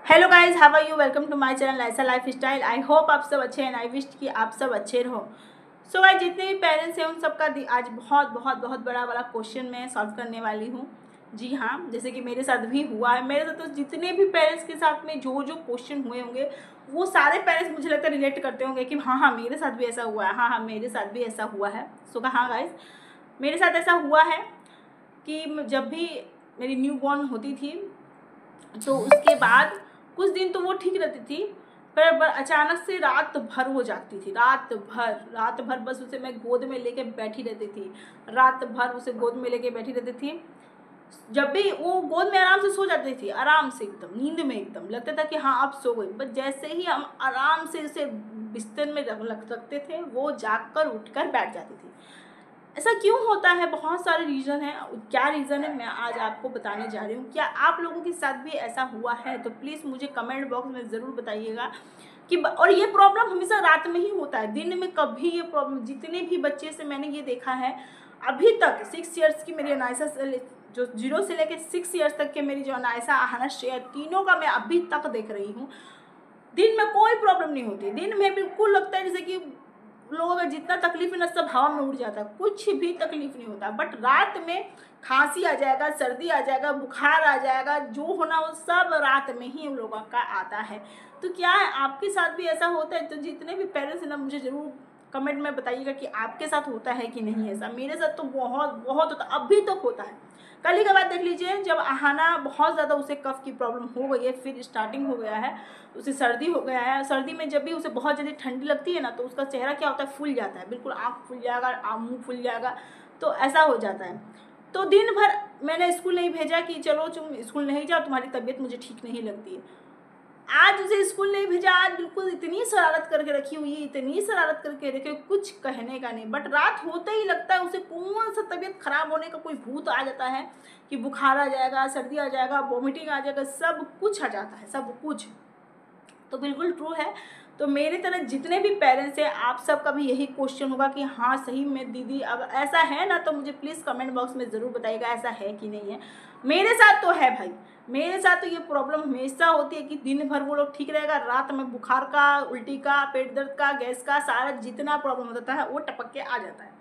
Hello guys, how are you? Welcome to my channel ऐसा life style. I hope आप सब अच्छे हैं। आई विश कि आप सब अच्छे रहो। सो गाइज, जितने भी पेरेंट्स हैं उन सबका आज बहुत बहुत बहुत बड़ा वाला क्वेश्चन मैं सॉल्व करने वाली हूँ। जी हाँ, जैसे कि मेरे साथ भी हुआ है। मेरे साथ तो जितने भी पेरेंट्स के साथ में जो जो क्वेश्चन हुए होंगे वो सारे पेरेंट्स मुझे लगता है रिलेट करते होंगे कि हाँ हाँ मेरे साथ भी ऐसा हुआ है, हाँ हाँ मेरे साथ भी ऐसा हुआ है। सो हाँ गाइज, मेरे साथ ऐसा हुआ है कि जब भी मेरी न्यू बॉर्न होती थी तो उसके बाद कुछ दिन तो वो ठीक रहती थी, पर अचानक से रात भर हो जाती थी। रात भर बस उसे मैं गोद में लेके बैठी रहती थी। रात भर उसे गोद में लेके बैठी रहती थी। जब भी वो गोद में आराम से सो जाती थी, आराम से एकदम नींद में एकदम लगता था कि हाँ अब सो गई, बस जैसे ही हम आराम से उसे बिस्तर में रखते थे वो जागकर उठकर बैठ जाती थी। ऐसा क्यों होता है? बहुत सारे रीज़न है। क्या रीज़न है मैं आज आपको बताने जा रही हूँ। क्या आप लोगों के साथ भी ऐसा हुआ है? तो प्लीज़ मुझे कमेंट बॉक्स में ज़रूर बताइएगा कि और ये प्रॉब्लम हमेशा रात में ही होता है, दिन में कभी ये प्रॉब्लम। जितने भी बच्चे से मैंने ये देखा है अभी तक 6 ईयर्स की मेरी अनायसा जो 0 से लेकर 6 ईयर्स तक के मेरी जो अनायसा आहना शेयर तीनों का मैं अभी तक देख रही हूँ। दिन में कोई प्रॉब्लम नहीं होती। दिन में बिल्कुल लगता है जैसे कि लोगों का जितना तकलीफ है ना सब हवा में उड़ जाता है, कुछ भी तकलीफ नहीं होता। बट रात में खांसी आ जाएगा, सर्दी आ जाएगा, बुखार आ जाएगा, जो होना वो सब रात में ही उन लोगों का आता है। तो क्या है आपके साथ भी ऐसा होता है? तो जितने भी पेरेंट्स हैं ना मुझे ज़रूर कमेंट में बताइएगा कि आपके साथ होता है कि नहीं ऐसा। मेरे साथ तो बहुत बहुत होता, अभी तक होता है। कल ही का बात देख लीजिए, जब आहाना बहुत ज़्यादा उसे कफ की प्रॉब्लम हो गई है, फिर स्टार्टिंग हो गया है, उसे सर्दी हो गया है। सर्दी में जब भी उसे बहुत ज़्यादा ठंडी लगती है ना तो उसका चेहरा क्या होता है, फूल जाता है, बिल्कुल आँख फूल जाएगा, मुँह फूल जाएगा, तो ऐसा हो जाता है। तो दिन भर मैंने स्कूल नहीं भेजा कि चलो तुम स्कूल नहीं जाओ, तुम्हारी तबीयत मुझे ठीक नहीं लगती है। आज उसे स्कूल नहीं भेजा, आज बिल्कुल इतनी शरारत करके रखी हुई है, इतनी शरारत करके रखे, कुछ कहने का नहीं। बट रात होते ही लगता है उसे कौन सा तबीयत खराब होने का कोई भूत आ जाता है कि बुखार आ जाएगा, सर्दी आ जाएगा, वॉमिटिंग आ जाएगा, सब कुछ आ जाता है, सब कुछ। तो बिल्कुल ट्रू है। तो मेरी तरह जितने भी पेरेंट्स हैं आप सबका भी यही क्वेश्चन होगा कि हाँ सही में दीदी अगर ऐसा है ना तो मुझे प्लीज़ कमेंट बॉक्स में ज़रूर बताइएगा ऐसा है कि नहीं है। मेरे साथ तो है भाई, मेरे साथ तो ये प्रॉब्लम हमेशा होती है कि दिन भर वो लोग ठीक रहेगा, रात में बुखार का, उल्टी का, पेट दर्द का, गैस का, सारा जितना प्रॉब्लम होता है वो टपक के आ जाता है।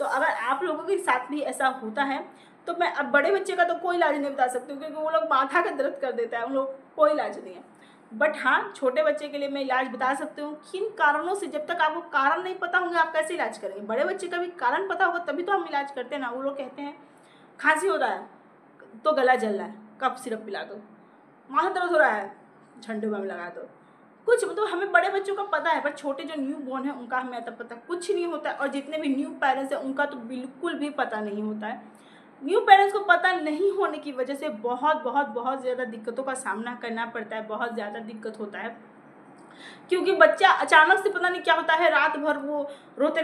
तो अगर आप लोगों के साथ भी ऐसा होता है तो मैं अब बड़े बच्चे का तो कोई इलाज नहीं बता सकती हूँ क्योंकि वो लोग माथा का दर्द कर देता है, उन लोग कोई इलाज नहीं है। बट हाँ, छोटे बच्चे के लिए मैं इलाज बता सकती हूँ किन कारणों से। जब तक आपको कारण नहीं पता होंगे आप कैसे इलाज करेंगे? बड़े बच्चे का भी कारण पता होगा तभी तो हम इलाज करते हैं ना। वो लोग कहते हैं खांसी हो रहा है तो गला जल रहा है, कफ सिरप पिला दो, माथा दर्द हो रहा है झंडू बाम लगा दो, कुछ मतलब हमें बड़े बच्चों का पता है। पर छोटे जो न्यू बॉर्न है उनका हमें आता पता कुछ नहीं होता है। और जितने भी न्यू पेरेंट्स हैं उनका तो बिल्कुल भी पता नहीं होता है। न्यू पेरेंट्स को पता नहीं होने की वजह से बहुत बहुत बहुत ज़्यादा दिक्कतों का सामना करना पड़ता है, बहुत ज़्यादा दिक्कत होता है। क्योंकि बच्चा अचानक से पता नहीं क्या होता है, रात भर वो रोते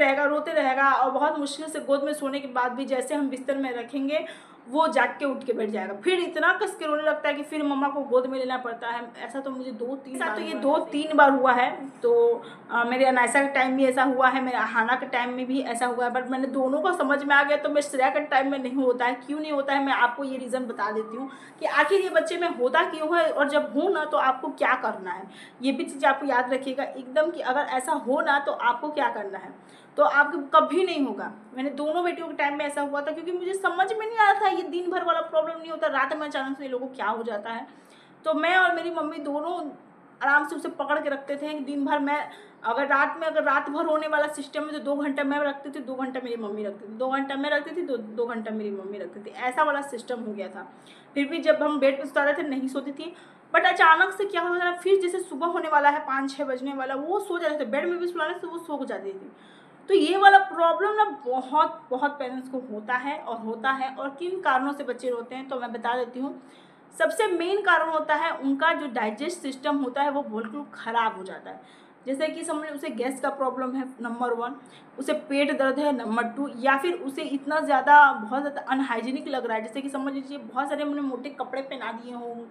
रहेगा और बहुत मुश्किल से गोद में सोने के बाद भी जैसे हम बिस्तर में रखेंगे वो जाग के उठ के बैठ जाएगा, फिर इतना कस के रोने लगता है कि फिर मम्मा को गोद में लेना पड़ता है। ऐसा तो मुझे दो तीन बार हुआ है। तो मेरे अनायसा के टाइम भी ऐसा हुआ है, मेरे अहाना के टाइम में भी ऐसा हुआ है। बट मैंने दोनों का समझ में आ गया। तो मैं श्रेया के टाइम में नहीं होता है, क्यों नहीं होता है मैं आपको ये रीज़न बता देती हूँ कि आखिर ये बच्चे में होता क्यों है और जब हो ना तो आपको क्या करना है। ये भी चीज़ आपको याद रखिएगा एकदम कि अगर ऐसा हो ना तो आपको क्या करना है। तो आपको कभी नहीं होगा। मैंने दोनों बेटियों के टाइम में ऐसा हुआ था क्योंकि मुझे समझ में नहीं आ रहा था, ये दिन भर वाला प्रॉब्लम नहीं होता, रात में अचानक से ये लोगों को क्या हो जाता है। तो मैं और मेरी मम्मी दोनों आराम से उसे पकड़ के रखते थे कि दिन भर मैं अगर रात भर होने वाला सिस्टम है तो 2 घंटा मैं रखती थी, 2 घंटा मेरी मम्मी रखती थी, 2 घंटा मैं रखती थी, 2 घंटा मेरी मम्मी रखती थी, ऐसा वाला सिस्टम हो गया था। फिर भी जब हम बेड पर सुताते थे नहीं सोती थी। बट अचानक से क्या होता था, फिर जैसे सुबह होने वाला है 5-6 बजने वाला, वो सो जाते थे, बेड में भी सुलाने से वो सो जाती थी। तो ये वाला प्रॉब्लम ना बहुत बहुत पेरेंट्स को होता है और किन कारणों से बच्चे रोते हैं तो मैं बता देती हूँ। सबसे मेन कारण होता है उनका जो डाइजेस्ट सिस्टम होता है वो बिल्कुल ख़राब हो जाता है। जैसे कि समझ उसे गैस का प्रॉब्लम है नंबर 1, उसे पेट दर्द है नंबर 2, या फिर उसे इतना ज़्यादा बहुत ज़्यादा अनहाइजीनिक लग रहा है, जैसे कि समझ लीजिए बहुत सारे हमने मोटे कपड़े पहना दिए हों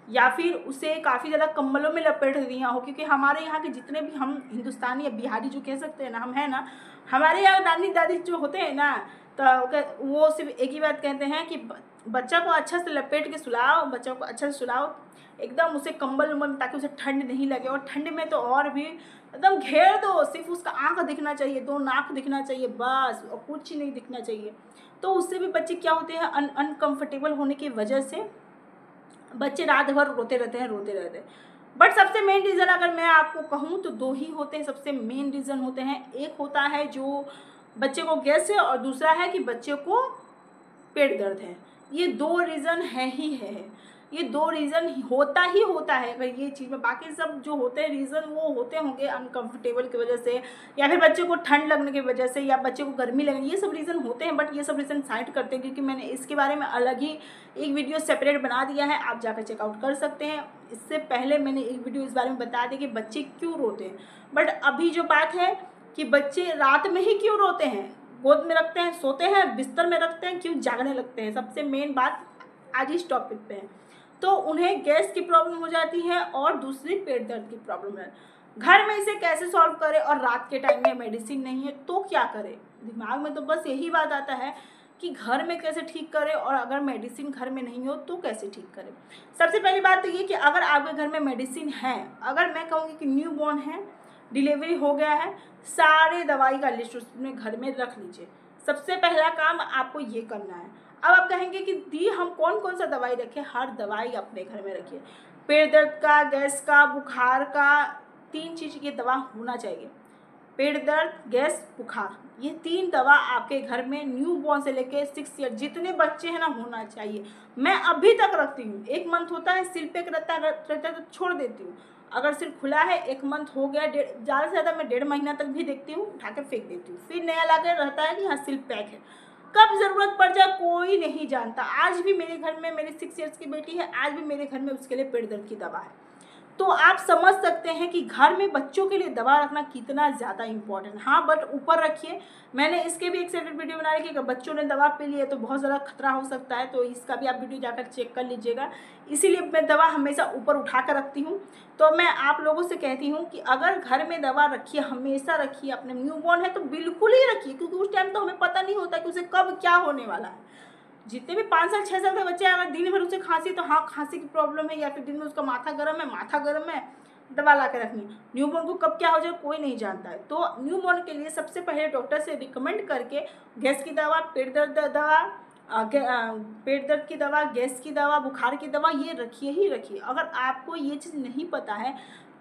या फिर उसे काफ़ी ज़्यादा कंबलों में लपेट दिया हो। क्योंकि हमारे यहाँ के जितने भी हम हिंदुस्तानी या बिहारी जो कह सकते हैं ना, हम हैं ना, हमारे यहाँ नानी दादी जो होते हैं ना तो वो सिर्फ एक ही बात कहते हैं कि बच्चा को अच्छा से लपेट के सुलाओ, बच्चा को अच्छा से सुलाओ, एकदम उसे कंबल उम्बल, ताकि उसे ठंड नहीं लगे। और ठंड में तो और भी एकदम घेर दो, सिर्फ उसका आँख दिखना चाहिए, 2 नाक दिखना चाहिए बस, और कुछ नहीं दिखना चाहिए। तो उससे भी बच्चे क्या होते हैं, अनकम्फर्टेबल होने की वजह से बच्चे रात भर रोते रहते हैं। बट सबसे मेन रीज़न अगर मैं आपको कहूँ तो 2 ही होते हैं, सबसे मेन रीज़न होते हैं। एक होता है जो बच्चे को गैस है, और दूसरा है कि बच्चे को पेट दर्द है। ये 2 रीज़न है ही है, ये 2 रीज़न होता है अगर ये चीज़ में। बाकी सब जो होते हैं रीज़न वो होते होंगे अनकम्फर्टेबल की वजह से, या फिर बच्चे को ठंड लगने की वजह से, या बच्चे को गर्मी लगने, ये सब रीज़न होते हैं। बट ये सब रीज़न साइड करते हैं, क्योंकि मैंने इसके बारे में अलग ही एक वीडियो सेपरेट बना दिया है, आप जाकर चेकआउट कर सकते हैं। इससे पहले मैंने एक वीडियो इस बारे में बता दी कि बच्चे क्यों रोते हैं। बट अभी जो बात है कि बच्चे रात में ही क्यों रोते हैं, गोद में रखते हैं, सोते हैं, बिस्तर में रखते हैं, क्यों जागने लगते हैं, सबसे मेन बात आज इस टॉपिक पे है। तो उन्हें गैस की प्रॉब्लम हो जाती है और दूसरी पेट दर्द की प्रॉब्लम है। घर में इसे कैसे सॉल्व करें, और रात के टाइम में मेडिसिन नहीं है तो क्या करें। दिमाग में तो बस यही बात आता है कि घर में कैसे ठीक करें, और अगर मेडिसिन घर में नहीं हो तो कैसे ठीक करें। सबसे पहली बात तो ये कि अगर आपके घर में मेडिसिन है, अगर मैं कहूँगी कि न्यू बॉर्न है, डिलीवरी हो गया है, सारे दवाई का लिस्ट उसमें घर में रख लीजिए। सबसे पहला काम आपको ये करना है। अब आप कहेंगे कि दी हम कौन कौन सा दवाई रखें, हर दवाई अपने घर में रखिए। पेट दर्द का, गैस का, बुखार का, 3 चीज़ की दवा होना चाहिए। पेट दर्द, गैस, बुखार, ये 3 दवा आपके घर में न्यू बॉर्न से लेके 6 ईयर जितने बच्चे हैं ना होना चाहिए। मैं अभी तक रखती हूँ। 1 मंथ होता है, सिर पे रहता है तो छोड़ देती हूँ। अगर सिर खुला है, 1 मंथ हो गया, ज़्यादा से ज़्यादा मैं 1.5 महीना तक भी देखती हूँ, उठा के फेंक देती हूँ। फिर नया ला के रहता है कि हाँ सिल पैक है। कब ज़रूरत पड़ जाए कोई नहीं जानता। आज भी मेरे घर में, मेरी 6 ईयर्स की बेटी है, आज भी मेरे घर में उसके लिए पेट दर्द की दवा है। तो आप समझ सकते हैं कि घर में बच्चों के लिए दवा रखना कितना ज़्यादा इम्पॉर्टेंट। हाँ बट ऊपर रखिए, मैंने इसके भी एक सेपरेट वीडियो बना रखी है कि बच्चों ने दवा पी ली है तो बहुत ज़्यादा खतरा हो सकता है, तो इसका भी आप वीडियो जाकर चेक कर लीजिएगा। इसीलिए मैं दवा हमेशा ऊपर उठा कर रखती हूँ। तो मैं आप लोगों से कहती हूँ कि अगर घर में दवा रखिए, हमेशा रखिए। अपने न्यू बॉर्न है तो बिल्कुल ही रखिए, क्योंकि उस टाइम तो हमें पता नहीं होता कि उसे कब क्या होने वाला है। जितने भी 5 साल 6 साल के बच्चे अगर दिन भर उसे खांसी, तो हाँ खांसी की प्रॉब्लम है, या फिर दिन में उसका माथा गर्म है, दवा ला के रखनी। न्यूबॉर्न को कब क्या हो जाए कोई नहीं जानता है। तो न्यूबॉर्न के लिए सबसे पहले डॉक्टर से रिकमेंड करके गैस की दवा, पेट दर्द दवा, पेट दर्द की दवा, गैस की दवा, बुखार की दवा, ये रखिए ही रखिए। अगर आपको ये चीज़ नहीं पता है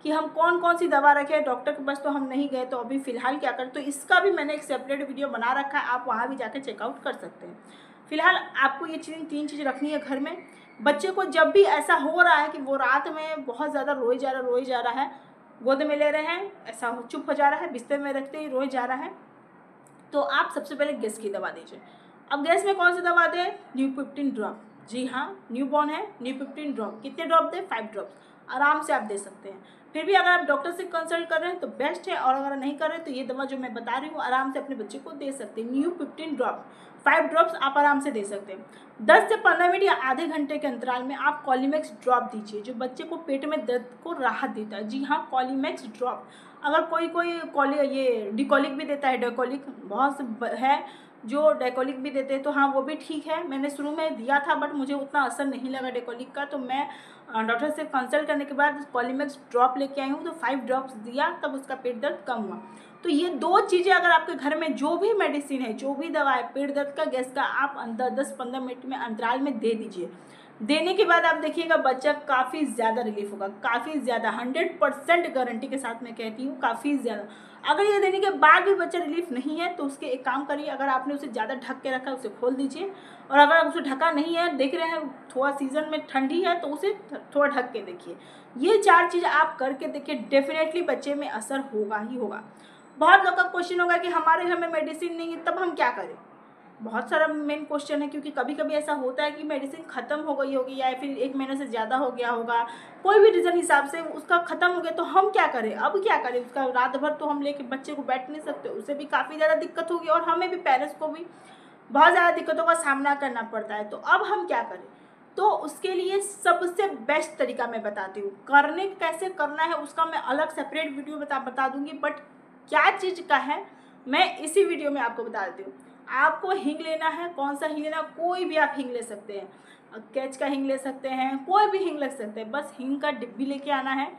कि हम कौन कौन सी दवा रखें, डॉक्टर के पास तो हम नहीं गए, तो अभी फ़िलहाल क्या करें, तो इसका भी मैंने एक सेपरेट वीडियो बना रखा है, आप वहाँ भी जाकर चेकआउट कर सकते हैं। फिलहाल आपको ये 3 चीज़ रखनी है घर में। बच्चे को जब भी ऐसा हो रहा है कि वो रात में बहुत ज़्यादा रोए जा रहा है, गोद में ले रहे हैं, ऐसा चुप हो जा रहा है, बिस्तर में रखते ही रोए जा रहा है, तो आप सबसे पहले गैस की दवा दीजिए। अब गैस में कौन सी दवा दें, न्यू15 ड्रॉप। जी हाँ, न्यू बॉर्न है, न्यू15 ड्रॉप। कितने ड्रॉप दें, 5 ड्रॉप्स आराम से आप दे सकते हैं। फिर भी अगर आप डॉक्टर से कंसल्ट कर रहे हैं तो बेस्ट है, और अगर नहीं कर रहे तो ये दवा जो मैं बता रही हूँ आराम से अपने बच्चे को दे सकते हैं। न्यू15 ड्रॉप, 5 ड्रॉप्स आप आराम से दे सकते हैं। 10 से 15 मिनट या आधे घंटे के अंतराल में आप कॉलीमैक्स ड्रॉप दीजिए, जो बच्चे को पेट में दर्द को राहत देता है। जी हाँ, कॉलीमैक्स ड्रॉप। अगर कोई ये डिकॉलिक भी देता है, डेकोलिक बहुत है जो डेकोलिक भी देते हैं, तो हाँ वो भी ठीक है। मैंने शुरू में दिया था बट मुझे उतना असर नहीं लगा डेकोलिक का, तो मैं डॉक्टर से कंसल्ट करने के बाद कॉलीमैक्स ड्रॉप लेके आई हूँ, तो 5 ड्रॉप्स दिया, तब उसका पेट दर्द कम हुआ। तो ये 2 चीज़ें अगर आपके घर में जो भी मेडिसिन है, जो भी दवा है, पेट दर्द का, गैस का, आप अंदर 10-15 मिनट में अंतराल में दे दीजिए। देने के बाद आप देखिएगा बच्चा काफ़ी ज़्यादा रिलीफ होगा, काफ़ी ज़्यादा, 100% गारंटी के साथ मैं कहती हूँ, काफ़ी ज़्यादा। अगर ये देने के बाद भी बच्चा रिलीफ नहीं है तो उसके एक काम करिए, अगर आपने उसे ज़्यादा ढक के रखा है उसे खोल दीजिए, और अगर आप उसे ढका नहीं है, देख रहे हैं थोड़ा सीज़न में ठंडी है तो उसे थोड़ा ढक के देखिए। ये 4 चीज़ आप करके देखिए, डेफिनेटली बच्चे में असर होगा ही होगा। बहुत लोग का क्वेश्चन होगा कि हमारे घर में मेडिसिन नहीं है तब हम क्या करें। बहुत सारा मेन क्वेश्चन है, क्योंकि कभी कभी ऐसा होता है कि मेडिसिन ख़त्म हो गई होगी, या फिर 1 महीने से ज़्यादा हो गया होगा, कोई भी रीज़न हिसाब से उसका ख़त्म हो गया, तो हम क्या करें, अब क्या करें। उसका रात भर तो हम लेके बच्चे को बैठ नहीं सकते, उसे भी काफ़ी ज़्यादा दिक्कत होगी, और हमें भी, पेरेंट्स को भी बहुत ज़्यादा दिक्कतों का सामना करना पड़ता है। तो अब हम क्या करें, तो उसके लिए सबसे बेस्ट तरीका मैं बताती हूँ। करने कैसे करना है उसका मैं अलग सेपरेट वीडियो बता दूँगी, बट क्या चीज़ का है मैं इसी वीडियो में आपको बता देती हूँ। आपको हींग लेना है, कौन सा हींग लेना, कोई भी आप हींग ले सकते हैं, कैच का हींग ले सकते हैं, कोई भी हींग ले सकते हैं। बस हींग का डिब्बी लेके आना है।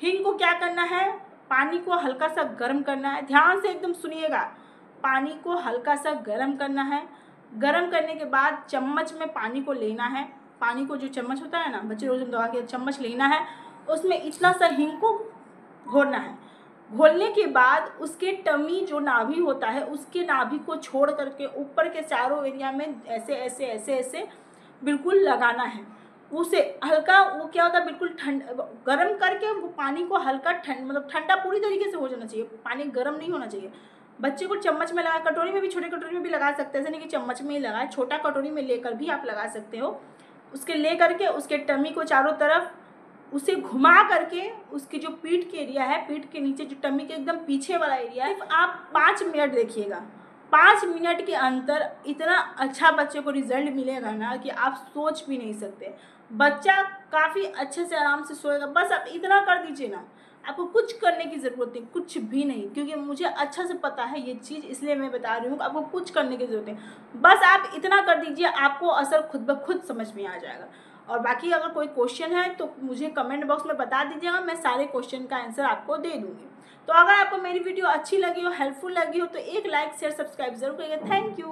हींग को क्या करना है, पानी को हल्का सा गर्म करना है। ध्यान से एकदम सुनिएगा, पानी को हल्का सा गर्म करना है। गर्म करने के बाद चम्मच में पानी को लेना है। पानी को जो चम्मच होता है ना, बच्चे रोज दवा के चम्मच लेना है, उसमें इतना सा हींग को घोरना है। घोलने के बाद उसके टमी जो नाभि होता है, उसके नाभि को छोड़ करके ऊपर के चारों एरिया में ऐसे ऐसे ऐसे ऐसे बिल्कुल लगाना है। उसे हल्का, वो क्या होता है, बिल्कुल गर्म करके वो पानी को हल्का मतलब ठंडा पूरी तरीके से हो जाना चाहिए, पानी गर्म नहीं होना चाहिए। बच्चे को चम्मच में लगा, कटोरी में भी, छोटे कटोरी में भी लगा सकते हैं, ऐसा नहीं कि चम्मच में ही लगाए, छोटा कटोरी में लेकर भी आप लगा सकते हो। उसके ले करके उसके टमी को चारों तरफ उसे घुमा करके, उसकी जो पीठ के एरिया है, पीठ के नीचे जो टमी के एकदम पीछे वाला एरिया है, आप 5 मिनट देखिएगा। 5 मिनट के अंदर इतना अच्छा बच्चे को रिजल्ट मिलेगा ना कि आप सोच भी नहीं सकते। बच्चा काफ़ी अच्छे से आराम से सोएगा। बस आप इतना कर दीजिए ना, आपको कुछ करने की ज़रूरत नहीं, कुछ भी नहीं, क्योंकि मुझे अच्छा से पता है ये चीज़, इसलिए मैं बता रही हूँ कि आपको कुछ करने की ज़रूरत नहीं। बस आप इतना कर दीजिए, आपको असर खुद ब खुद समझ में आ जाएगा। और बाकी अगर कोई क्वेश्चन है तो मुझे कमेंट बॉक्स में बता दीजिएगा, मैं सारे क्वेश्चन का आंसर आपको दे दूँगी। तो अगर आपको मेरी वीडियो अच्छी लगी हो, हेल्पफुल लगी हो, तो एक लाइक शेयर सब्सक्राइब जरूर करिएगा। Thank you.